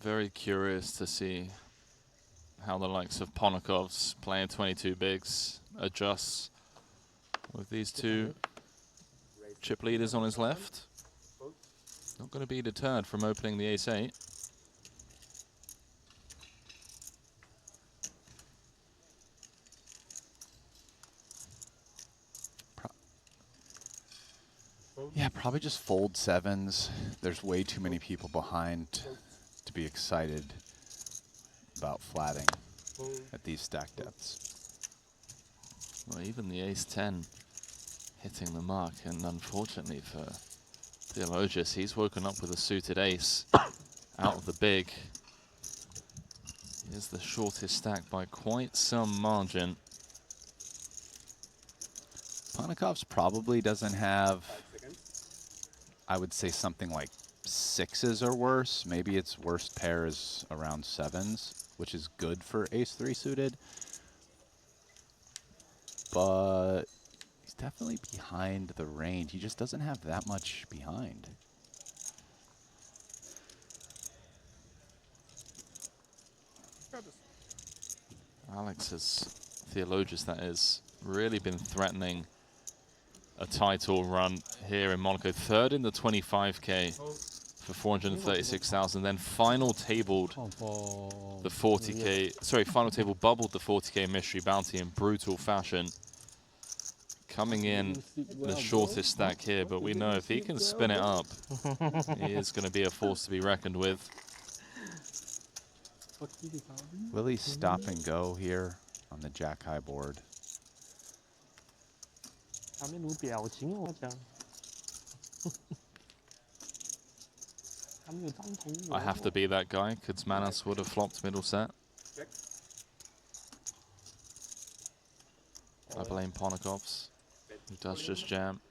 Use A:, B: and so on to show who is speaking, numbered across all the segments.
A: very curious to see how the likes of Ponakovs playing 22 bigs adjusts with these two chip leaders on his left. Not going to be deterred from opening the ace-8.
B: Yeah, probably just fold sevens. There's way too many people behind to be excited about flatting at these stack depths.
A: Well, even the ace-10 hitting the mark, and unfortunately for 𝐿𝐿𝐫𝐫𝐠, he's woken up with a suited ace out of the big. Here's the shortest stack by quite some margin.
B: Ponakovs probably doesn't have, I would say, something like sixes or worse. Maybe its worst pair is around sevens, which is good for ace-3 suited. But he's definitely behind the range. He just doesn't have that much behind.
A: Alex 𝐿𝐫𝐫𝐠, that is, really been threatening a title run here in Monaco. Third in the 25K for 436,000. Then final tabled the 40K. Sorry, final table bubbled the 40K mystery bounty in brutal fashion. Coming in the shortest stack here, but we know if he can spin it up, he is going to be a force to be reckoned with.
B: Will he stop and go here on the jack high board?
A: I have to be that guy. 𝐾𝐨𝐧'𝐭 would have flopped middle set. I blame Ponakovs, who does just jam.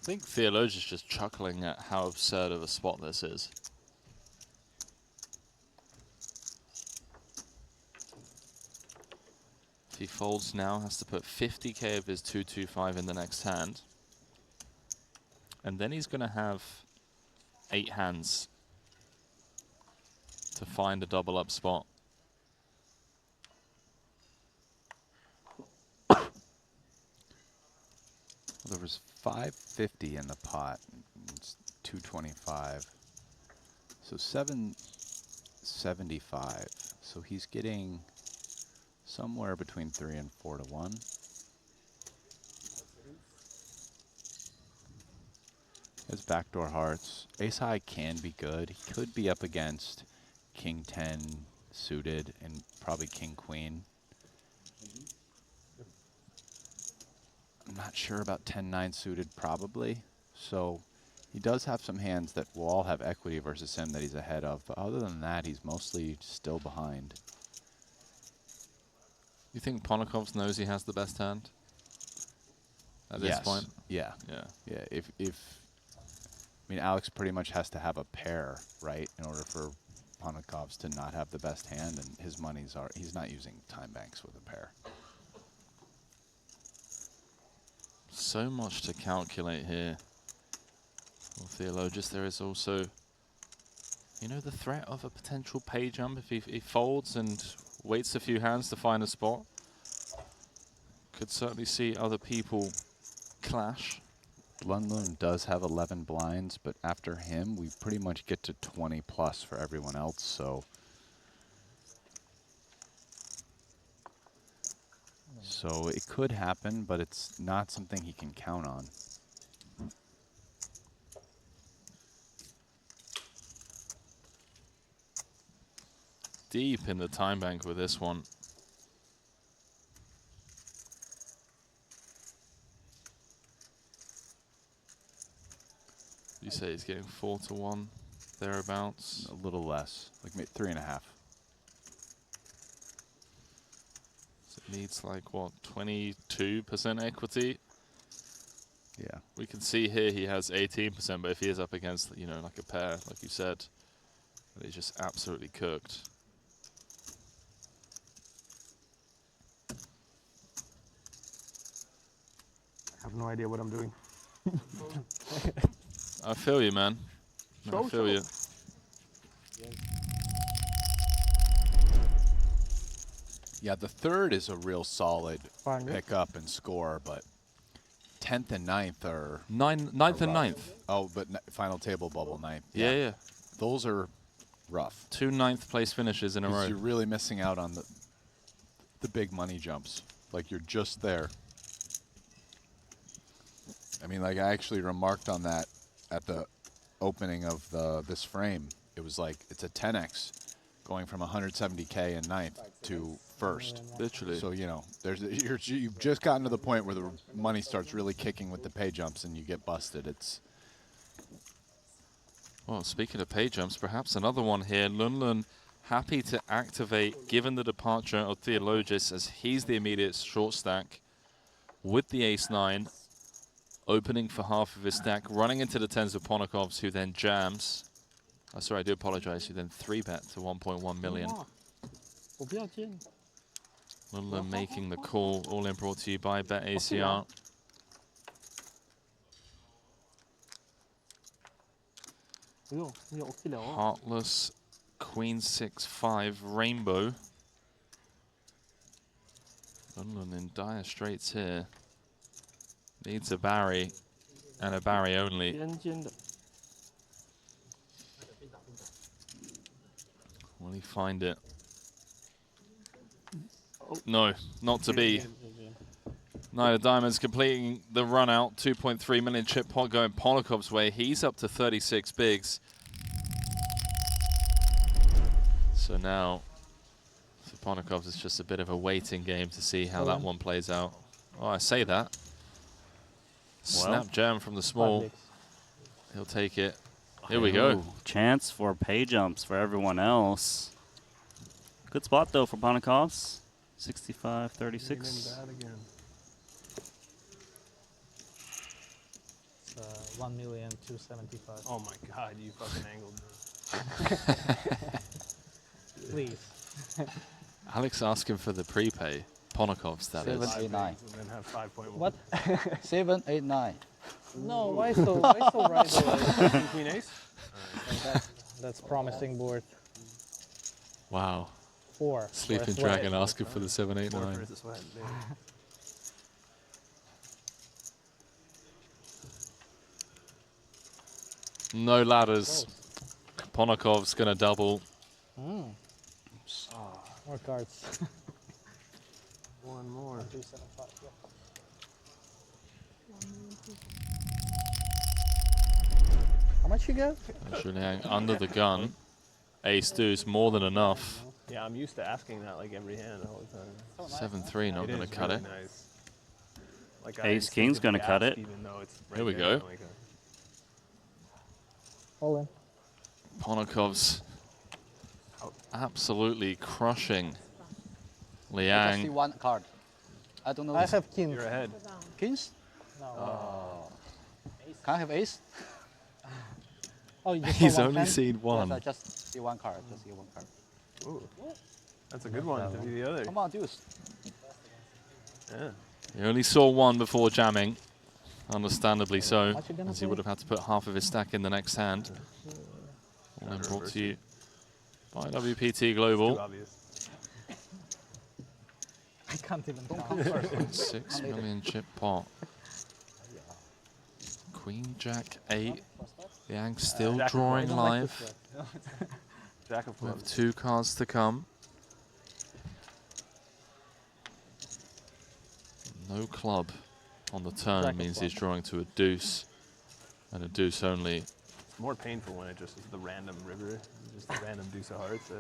A: I think 𝐿𝐫𝐫𝐠 is just chuckling at how absurd of a spot this is. If he folds now, has to put 50K of his 225 in the next hand. And then he's going to have 8 hands to find a double up spot.
B: Well, there was 550 in the pot. It's 225. So 775. So he's getting somewhere between 3 and 4 to 1. His backdoor hearts. Ace high can be good. He could be up against king 10 suited and probably king queen. I'm not sure about 10-9 suited probably. So he does have some hands that will all have equity versus him that he's ahead of. But other than that, he's mostly still behind.
A: You think Ponakovs knows he has the best hand at this point?
B: Yeah.
A: Yeah.
B: Yeah. I mean, Alex pretty much has to have a pair, right, in order for Ponakovs to not have the best hand, and his monies are, he's not using time banks with a pair.
A: So much to calculate here. Well, 𝐿𝐫𝐫𝐠, there is also, you know, the threat of a potential pay jump if he folds and waits a few hands to find a spot. Could certainly see other people clash.
B: Lundlund does have 11 blinds, but after him, we pretty much get to 20 plus for everyone else, so. So it could happen, but it's not something he can count on.
A: Deep in the time bank with this one. You say he's getting 4 to 1, thereabouts.
B: A little less, like maybe 3.5.
A: So it needs like what, 22% equity?
B: Yeah.
A: We can see here he has 18%, but if he is up against, you know, like a pair, like you said, he's just absolutely cooked.
C: I have no idea what I'm doing.
A: I feel you, man. I feel you.
B: Yeah, the third is a real solid pick up and score, but 10th and 9th are
A: Ninth and 9th.
B: Oh, but final table bubble 9th.
A: Yeah, yeah.
B: Those are rough.
A: 2 9th place finishes in a row.
B: You're really missing out on the big money jumps. Like, you're just there. I mean, like, I actually remarked on that at the opening of this frame. It was like, it's a 10x going from 170K in 9th to 1st.
A: Literally.
B: So, you know, you've just gotten to the point where the money starts really kicking with the pay jumps and you get busted. It's...
A: Well, speaking of pay jumps, perhaps another one here. 𝐿𝐿 happy to activate, given the departure of 𝐿𝐿, as he's the immediate short stack with the ace-9, opening for half of his stack, running into the 10s of Ponakovs, who then jams. Oh, sorry, I do apologize. Who then 3-bet to 1.1 million. 𝐿𝐿 making the call, all in brought to you by BetACR. Heartless, Queen 6-5, Rainbow. 𝐿𝐿 in dire straits here. Needs a Barry, and a Barry only. Will he find it? No, not to be. Knight of Diamonds completing the run out. 2.3 million chip pot going Ponakovs' way. He's up to 36 bigs. So now, for Ponakovs, it's just a bit of a waiting game to see how that one plays out. Oh, I say that. Snap jam from the small. He'll take it. Here we go.
D: Chance for pay jumps for everyone else. Good spot, though, for Ponakovs. 65-36.
E: 1,275,000.
C: Oh my god, you fucking angled me.
E: Please.
F: Alex asking for the prepay. Ponakovs, that is.
E: 7, 8, 9.
C: And then have 5.1.
E: What?
G: 7, 8, 9.
E: No, why so right away?
C: Queen ace?
E: That's promising board.
F: Wow.
E: 4.
F: Sleeping Dragon asking for the 7, 8, 9. No ladders. Ponakovs gonna double.
E: More cards.
C: One more.
E: 275. Yeah. How much you get?
A: 𝐿𝐿 under the gun. Ace deuce, more than enough.
C: Yeah, I'm used to asking that like every hand all the time.
A: 7-3, not gonna cut it.
C: Nice. Like
D: Ace King's gonna cut it.
C: Even though it's right
A: Here we
C: there,
A: go.
C: like
E: All in.
A: Ponakovs absolutely crushing
G: I just see
A: 𝐿𝐿.
G: one card. I don't know.
E: I have king.
C: you're ahead.
G: Kings?
E: No.
G: Can I have ace?
E: Oh, you just
F: He's
E: saw one
F: only
E: hand?
F: seen
G: Yes,
F: one.
G: I just see one card. Just see one card.
C: Ooh. That's a good one to be the other.
G: Come on, deuce.
C: Yeah.
A: He only saw one before jamming. Understandably so,
E: What you gonna
A: as he
E: play?
A: would have had to put half of his stack in the next hand. All in brought to you by WPT
C: Too
A: Global.
C: obvious.
E: I can't even count.
A: 6 million chip pot. Queen Jack 8. 𝐿𝐿 still
C: Jack of
A: drawing
C: clubs.
A: live
C: Jack of
A: with
C: clubs.
A: 2 cards to come. No club on the turn
E: Jack of
A: means he's
E: clubs.
A: drawing to a deuce, and a deuce only.
C: It's more painful when it just is the random river, just the random deuce of hearts.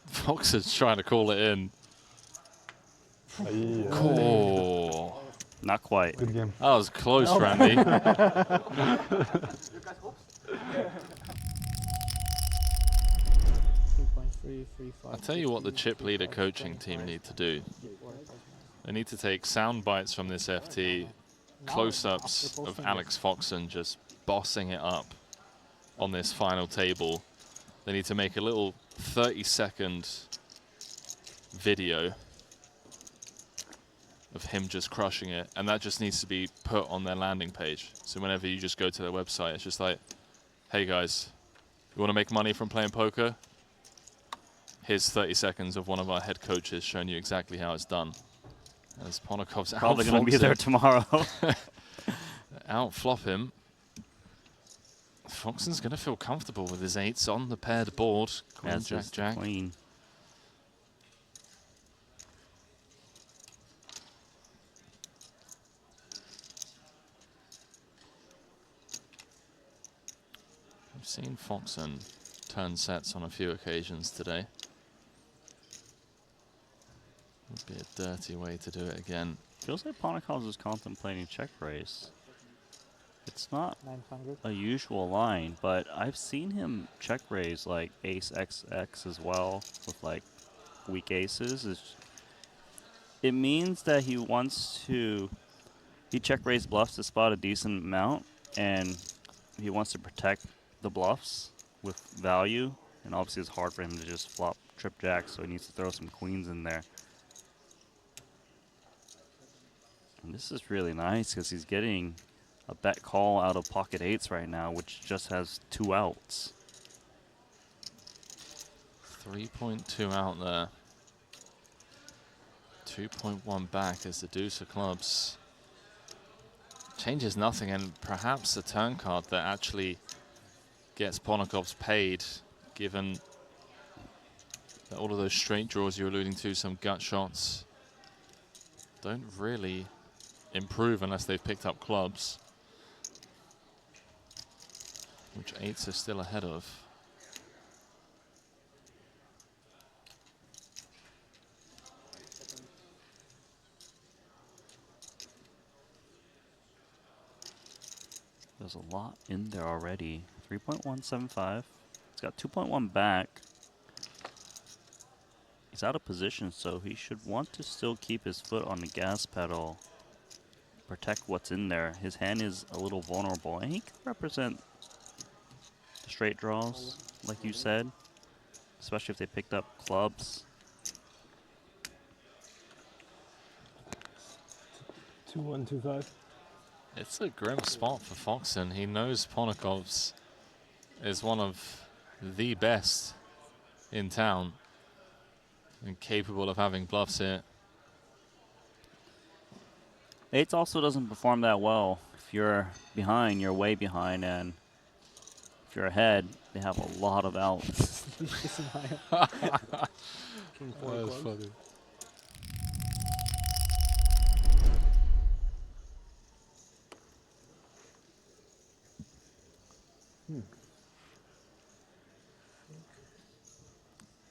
A: Fox is trying to call it in. Oh,
D: Not quite.
C: Good game.
A: that was close, Randy. I'll tell you what the chip leader coaching team need to do. They need to take sound bites from this FT, close-ups of Alex Foxen just bossing it up on this final table. They need to make a little 30-second video of him just crushing it, and that just needs to be put on their landing page. So whenever you just go to their website, it's just like, hey guys, you want to make money from playing poker? Here's 30 seconds of one of our head coaches showing you exactly how it's done. As Ponakovs
D: Probably going to be there tomorrow.
A: Outflop him. Foxen's going to feel comfortable with his 8s on the paired board. Queen,
D: As
A: Jack,
D: is the
A: Jack.
D: queen.
A: I've seen Foxen turn sets on a few occasions today. Would be a dirty way to do it again.
D: Feels like Ponakovs is contemplating check raise. It's not
E: 900.
D: a usual line, but I've seen him check raise like ace XX as well with like weak aces. It means that he wants to, he check raise bluffs to spot a decent amount, and he wants to protect the bluffs with value, and obviously it's hard for him to just flop trip jack, so he needs to throw some queens in there. And this is really nice because he's getting a bet call out of pocket 8s right now, which just has 2 outs.
A: 3.2 out there. 2.1 back as the deuce of clubs. Changes nothing, and perhaps a turn card that actually gets Ponakovs paid, given that all of those straight draws you're alluding to, some gut shots, don't really improve unless they've picked up clubs, which 8s are still ahead of.
D: There's a lot in there already. 3.175. He's got 2.1 back. He's out of position, so he should want to still keep his foot on the gas pedal. Protect what's in there. His hand is a little vulnerable, and he can represent the straight draws, like you said, especially if they picked up clubs.
C: 2125.
A: It's a grim spot for Foxen. He knows Ponakovs is one of the best in town and capable of having bluffs here.
D: 8s also doesn't perform that well. If you're behind, you're way behind, and if you're ahead, they have a lot of outs.
C: King 4 clubs.
A: Funny.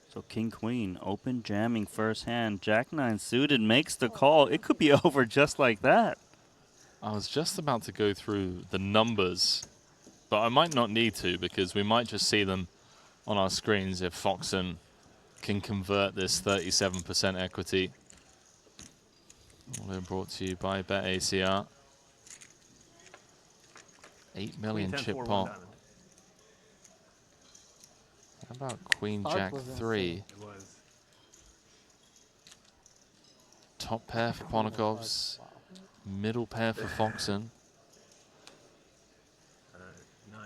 D: So King Queen, open jamming first hand. Jack 9 suited makes the call. It could be over just like that.
A: I was just about to go through the numbers, but I might not need to because we might just see them on our screens if Foxen can convert this 37% equity. All in brought to you by BetACR. 8 million
C: Queen 10,
A: chip
C: 4, 1
A: pot.
C: diamond.
A: How about Queen
E: Start
A: Jack
E: was
A: 3?
E: insane.
C: It was.
A: Top pair for Ponakovs. Middle pair for Foxen.
C: 9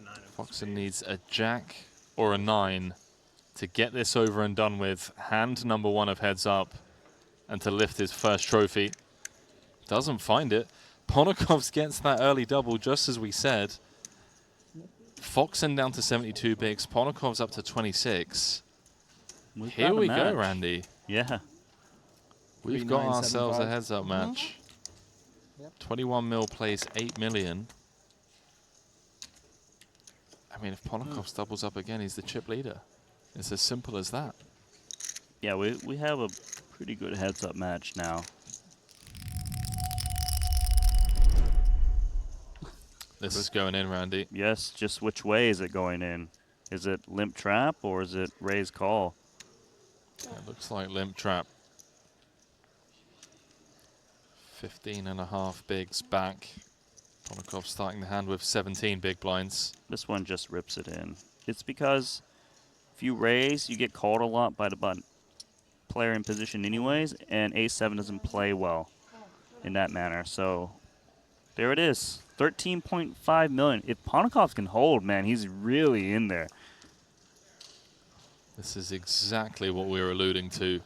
C: of
A: Foxen
C: spades.
A: needs a jack or a 9 to get this over and done with. Hand number 1 of heads up and to lift his first trophy. Doesn't find it. Ponakovs gets that early double just as we said. Foxen down to 72 bigs. Ponakovs up to 26.
D: We've
A: Here
D: got a
A: we go,
D: match.
A: Randy.
D: Yeah.
A: We've got
G: 3975.
A: ourselves a heads-up match.
E: Yep.
A: 21 mil plays 8 million. I mean, if Ponakovs doubles up again, he's the chip leader. It's as simple as that.
D: Yeah, we have a pretty good heads-up match now.
A: This is going in, Randy.
D: Yes, just which way is it going in? Is it limp trap or is it raise call?
A: It looks like limp trap. 15.5 bigs back. Ponakovs starting the hand with 17 big blinds.
D: This one just rips it in. It's because if you raise, you get called a lot by the button. player in position anyways, and 𝐴7 doesn't play well in that manner. So there it is, 13.5 million. If Ponakovs can hold, man, he's really in there.
A: This is exactly what we were alluding to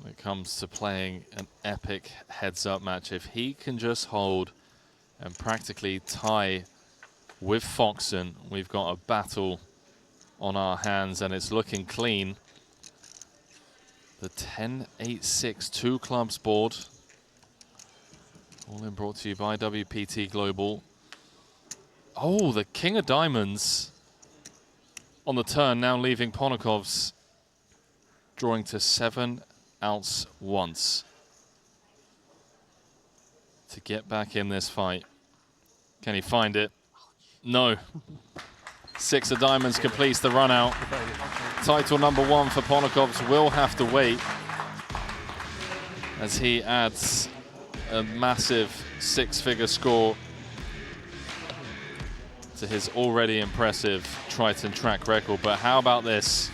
A: when it comes to playing an epic heads-up match. If he can just hold and practically tie with Foxen, we've got a battle on our hands, and it's looking clean. The 10-8-6 two clubs board. All in brought to you by WPT Global. Oh, the king of diamonds on the turn, now leaving Ponakovs drawing to 7 outs once to get back in this fight. Can he find it? No. 6 of diamonds completes the run out. Title number 1 for Ponakovs will have to wait as he adds a massive 6-figure score to his already impressive Triton track record. But how about this?